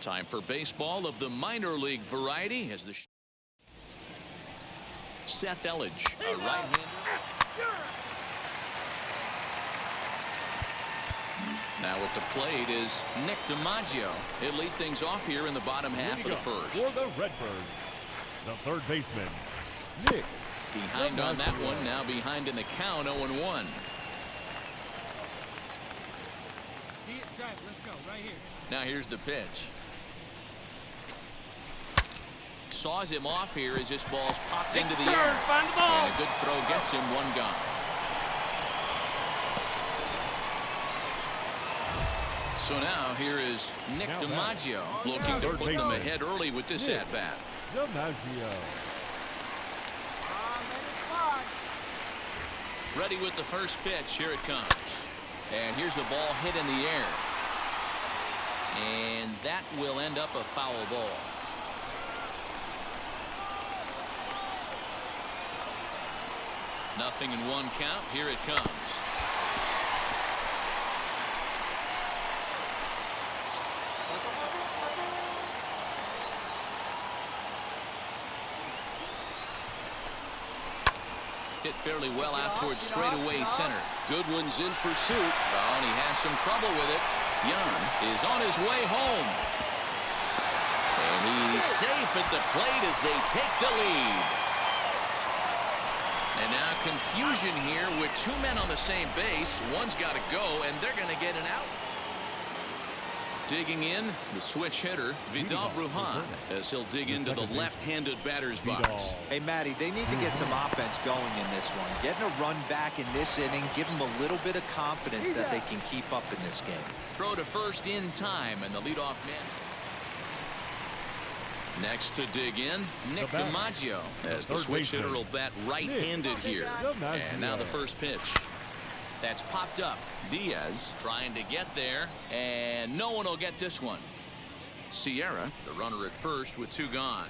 Time for baseball of the minor league variety as the Seth Elledge, a right-hander. Now at the plate is Nick DiMaggio. He'll lead things off here in the bottom half of the first. For the Redbirds, the third baseman, Nick. Behind on that one, now behind in the count, 0-1. See it, drive, let's go, right here. Now here's the pitch. Saws him off here as this ball's popped into the air. Find the ball. And a good throw gets him, one gone. So now here is Nick DiMaggio looking to put them ahead early with this at-bat. DiMaggio. Ready with the first pitch. Here it comes. And here's a ball hit in the air. And that will end up a foul ball. Nothing in one count. Here it comes. Hit fairly well out towards straightaway center. Goodwin's in pursuit. Oh, and he has some trouble with it. Young is on his way home. And he's safe at the plate as they take the lead. And now confusion here with two men on the same base. One's got to go, and they're going to get an out. Digging in, the switch hitter, Vidal Brujan, as he'll dig into the left-handed batter's box. Hey, Matty, they need to get some offense going in this one. Getting a run back in this inning, give them a little bit of confidence that they can keep up in this game. Throw to first in time, and the leadoff man. Next to dig in, Nick DiMaggio, as the switch hitter will bat right-handed here. And now the first pitch. That's popped up. Diaz trying to get there, and no one will get this one. Sierra, the runner at first with two gone.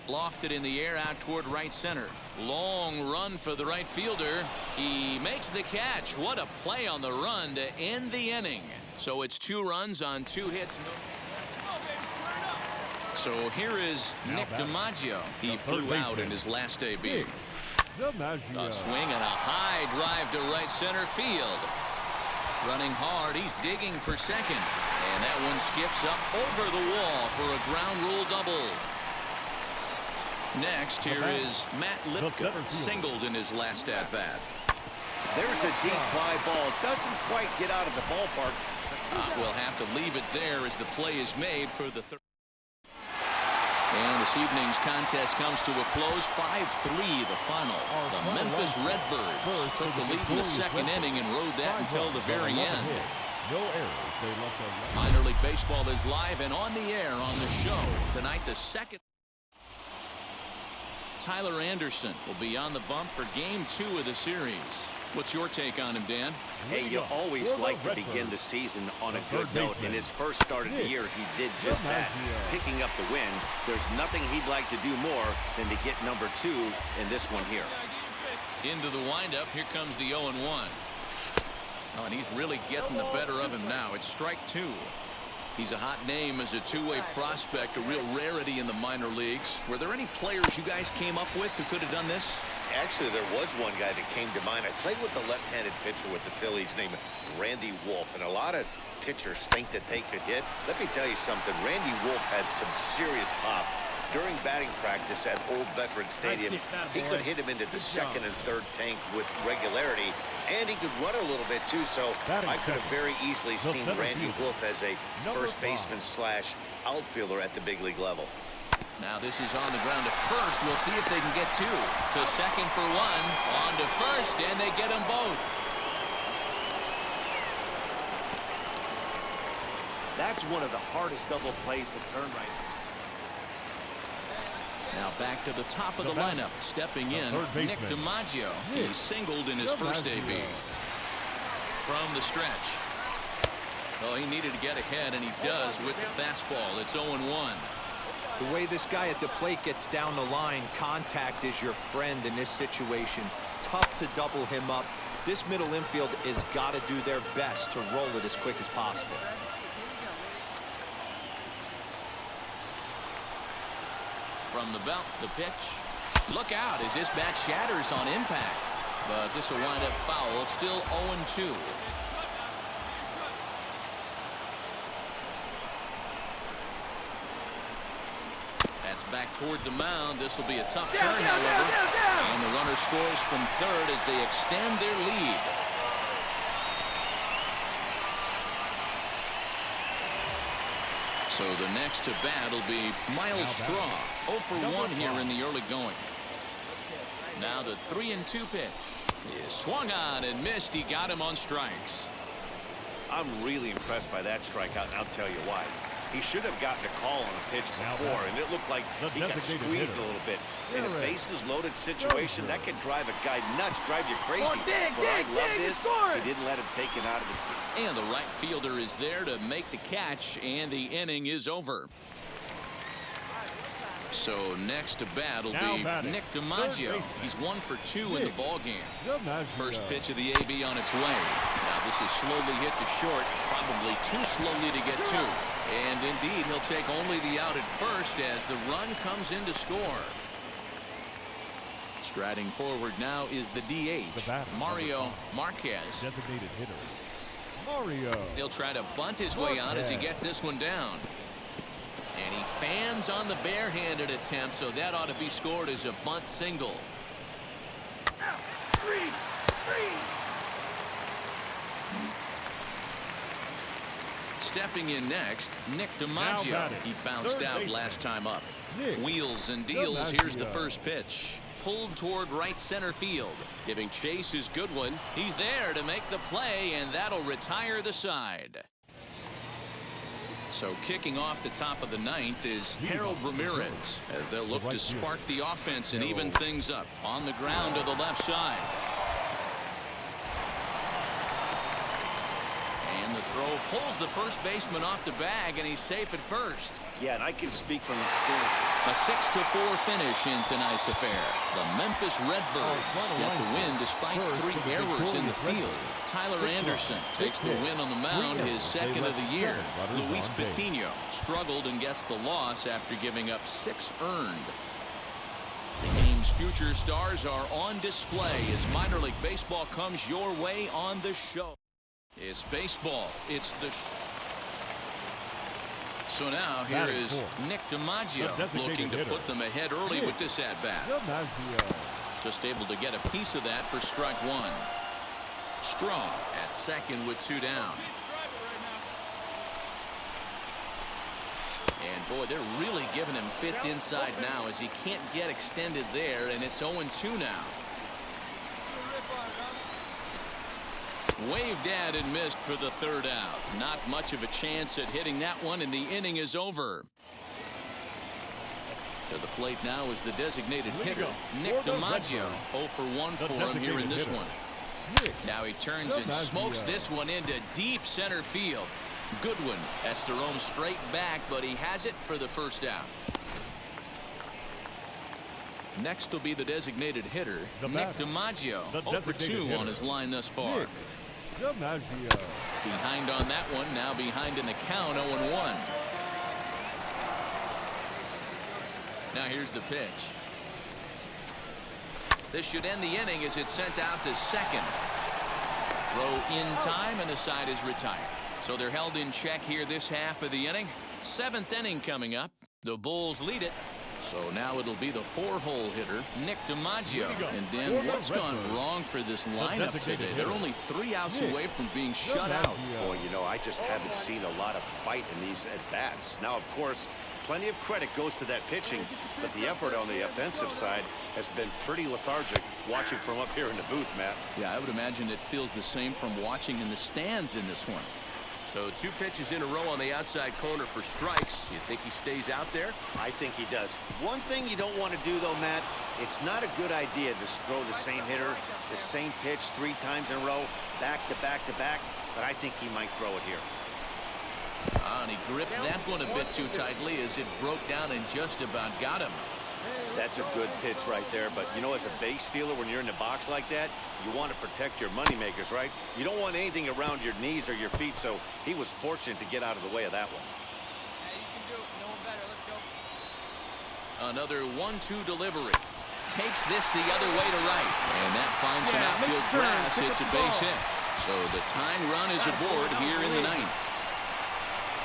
Lofted in the air out toward right center. Long run for the right fielder. He makes the catch. What a play on the run to end the inning. So it's 2 runs on 2 hits. So here is Nick DiMaggio. He flew out in his last AB. A swing and a high drive to right center field. Running hard, he's digging for second. And that one skips up over the wall for a ground rule double. Next, here is Matt Lipka, singled in his last at-bat. There's a deep fly ball. Doesn't quite get out of the ballpark. We'll have to leave it there as the play is made for the third. And this evening's contest comes to a close. 5-3 the final. The Memphis Redbirds took the lead in the second inning and rode that until the very end. No errors. They left a Minor League Baseball is live and on the air on the show. Tonight, the second. Tyler Anderson will be on the bump for Game 2 of the series. What's your take on him, Dan? Hey, you always like to begin the season on a good note. In his first start of the year, he did just that, picking up the win. There's nothing he'd like to do more than to get number 2 in this one here. Into the windup, here comes the 0-1. Oh, and he's really getting the better of him now. It's strike 2. He's a hot name as a two-way prospect, a real rarity in the minor leagues. Were there any players you guys came up with who could have done this? Actually, there was one guy that came to mind. I played with a left-handed pitcher with the Phillies named Randy Wolf, and a lot of pitchers think that they could hit. Let me tell you something. Randy Wolf had some serious pop. During batting practice at Old Veteran Stadium, he could hit him into the second and third tank with regularity, and he could run a little bit too, so I could have very easily seen Randy Wolf as a first baseman / outfielder at the big league level. Now this is on the ground to first. We'll see if they can get 2. To second for 1. On to first, and they get them both. That's one of the hardest double plays to turn right now. Now back to the top of the lineup. Stepping in, Nick DiMaggio. He singled in his first AB. From the stretch. Oh, he needed to get ahead, and he does with the fastball. It's 0-1. The way this guy at the plate gets down the line, contact is your friend in this situation. Tough to double him up. This middle infield has got to do their best to roll it as quick as possible. From the belt, the pitch. Look out as this bat shatters on impact. But this will wind up foul. Still 0-2. That's back toward the mound. This will be a tough turn, however. And the runner scores from third as they extend their lead. So the next to bat will be Miles Straw. 0 for 1 here in the early going. Now the 3-2 pitch is swung on and missed. He got him on strikes. I'm really impressed by that strikeout, and I'll tell you why. He should have gotten a call on a pitch before, and it looked like he got squeezed a little bit. In a bases-loaded situation, that could drive a guy nuts, drive you crazy. But I love this. He didn't let him take it out of his game. And the right fielder is there to make the catch, and the inning is over. So next to bat will be Nick DiMaggio. He's 1 for 2 in the ball game. First pitch of the AB on its way. Now this is slowly hit to short, probably too slowly to get to. And indeed, he'll take only the out at first as the run comes in to score. Striding forward now is the DH, Mario Marquez. Designated hitter, Mario. He'll try to bunt his way on as he gets this one down. And he fans on the barehanded attempt, so that ought to be scored as a bunt single. Stepping in next, Nick DiMaggio. He bounced out last time up. Wheels and deals. Here's the first pitch. Pulled toward right center field. Giving chase is Goodwin. He's there to make the play, and that'll retire the side. So kicking off the top of the ninth is Harold Ramirez as they'll look to spark the offense and even things up on the ground to the left side. And the throw pulls the first baseman off the bag, and he's safe at first. Yeah, and I can speak from experience. A 6-4 finish in tonight's affair. The Memphis Redbirds get the win despite 3 errors in the field. Tyler Anderson takes the win on the mound, his second of the year. Luis Patino struggled and gets the loss after giving up 6 earned. The game's future stars are on display as minor league baseball comes your way on the show. It's baseball. It's the So now here is Nick DiMaggio looking to put them ahead early with this at-bat. Just able to get a piece of that for strike 1. Strong at second with 2 down. And boy, they're really giving him fits inside now as he can't get extended there, and it's 0-2 now. Waved at and missed for the 3rd out. Not much of a chance at hitting that one, and the inning is over. To the plate now is the designated hitter, Nick DiMaggio. 0 for 1 for him here in this one. Now he turns and smokes this one into deep center field. Goodwin has to roam straight back, but he has it for the first out. Next will be the designated hitter, Nick DiMaggio. 0 for 2 on his line thus far. Behind on that one, now behind in the count, 0-1. Now here's the pitch. This should end the inning as it's sent out to second. Throw in time, and the side is retired. So they're held in check here this half of the inning. 7th inning coming up. The Bulls lead it. So now it'll be the 4-hole hitter, Nick DiMaggio. And Dan, what's gone wrong for this lineup today? They're only 3 outs away from being shut out. Boy, you know, I just haven't seen a lot of fight in these at-bats. Now, of course, plenty of credit goes to that pitching, but the effort on the offensive side has been pretty lethargic watching from up here in the booth, Matt. Yeah, I would imagine it feels the same from watching in the stands in this one. So 2 pitches in a row on the outside corner for strikes. You think he stays out there? I think he does. One thing you don't want to do, though, Matt, it's not a good idea to throw the same hitter, the same pitch 3 times in a row, back to back to back, but I think he might throw it here. And he gripped that one a bit too tightly as it broke down and just about got him. That's a good pitch right there, but you know, as a base stealer, when you're in the box like that, you want to protect your money makers, right? You don't want anything around your knees or your feet, so he was fortunate to get out of the way of that one. Hey, you can do it. No one better. Let's go. Another 1-2 delivery. Takes this the other way to right. And that finds some outfield grass. It's a base hit. So the tying run is aboard here in the ninth.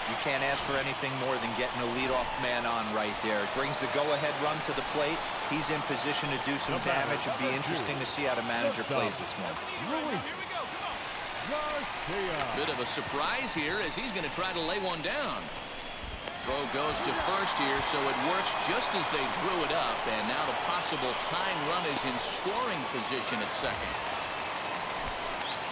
You can't ask for anything more than getting a leadoff man on right there. It brings the go-ahead run to the plate. He's in position to do some damage. It'd be interesting to see how the manager plays this one. Bit of a surprise here as he's going to try to lay one down. Throw goes to first here, so it works just as they drew it up. And now the possible tying run is in scoring position at second.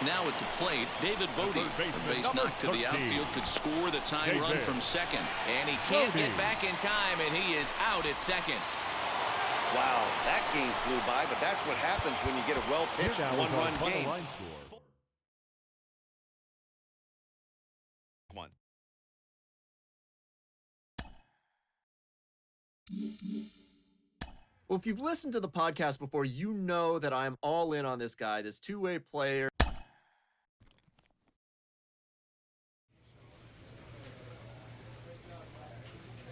Now at the plate, David Bodie. The base knock to the outfield could score the tying run from second. And he can't get back in time, and he is out at second. Wow, that game flew by, but that's what happens when you get a well-pitched one-run game. One. Well, if you've listened to the podcast before, you know that I'm all in on this guy, this two-way player.